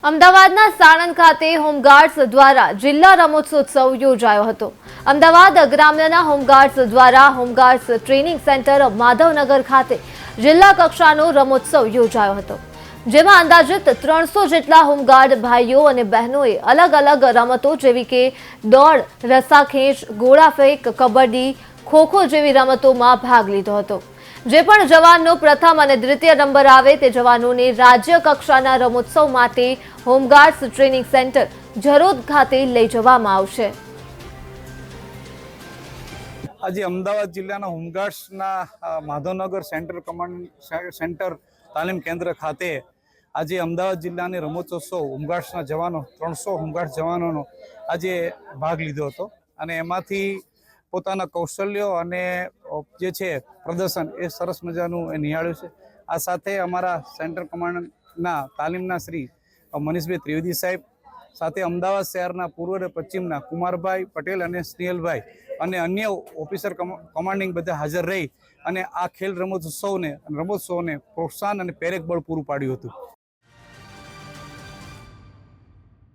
અમદાવાદના સાણંદ ખાતે હોમગાર્ડ્સ દ્વારા જિલ્લા રમતોત્સવ યોજાયો હતો। અમદાવાદ ગ્રામ્યના હોમગાર્ડ્સ દ્વારા હોમગાર્ડ્સ ટ્રેનિંગ સેન્ટર માધવનગર ખાતે જિલ્લા કક્ષાનો રમોત્સવ યોજાયો હતો, જેમાં અંદાજિત 300 જેટલા હોમગાર્ડ ભાઈઓ અને બહેનોએ અલગ અલગ રમતો જેવી કે દોડ, રસ્સાખેંચ, ગોળા ફેંક, કબડ્ડી, ખોખો જેવી રમતોમાં ભાગ લીધો હતો। જે પણ જવાનનો પ્રથમ અને દ્વિતીય નંબર આવે તે જવાનોને રાજ્ય કક્ષાના રમોત્સવ માટે હોમગાર્ડ્સ ટ્રેનિંગ સેન્ટર જરોદ ખાતે લઈ જવામાં આવશે। આજે અમદાવાદ જિલ્લાના હોમગાર્ડ્સના માધવનગર સેન્ટર તાલીમ કેન્દ્ર ખાતે આજે અમદાવાદ જિલ્લાની રમતોત્સવ હોમગાર્ડ્સના જવાનો 300 હોમગાર્ડ જવાનોનો આજે ભાગ લીધો હતો અને એમાંથી પોતાના કૌશલ્યો અને જે છે પ્રદર્શન એ સરસ મજાનું નિહાળ્યું છે। આ સાથે અમારા સેન્ટર કમાન્ડના તાલીમના શ્રી મનીષભાઈ ત્રિવેદી સાહેબ, સાથે અમદાવાદ શહેરના પૂર્વ અને પશ્ચિમના કુમારભાઈ પટેલ અને સ્નેહલભાઈ અને અન્ય ઓફિસર કમાન્ડિંગ બધા હાજર રહી અને આ ખેલ રમતોત્સવને પ્રોત્સાહન અને પ્રેરક બળ પૂરું પાડ્યું હતું।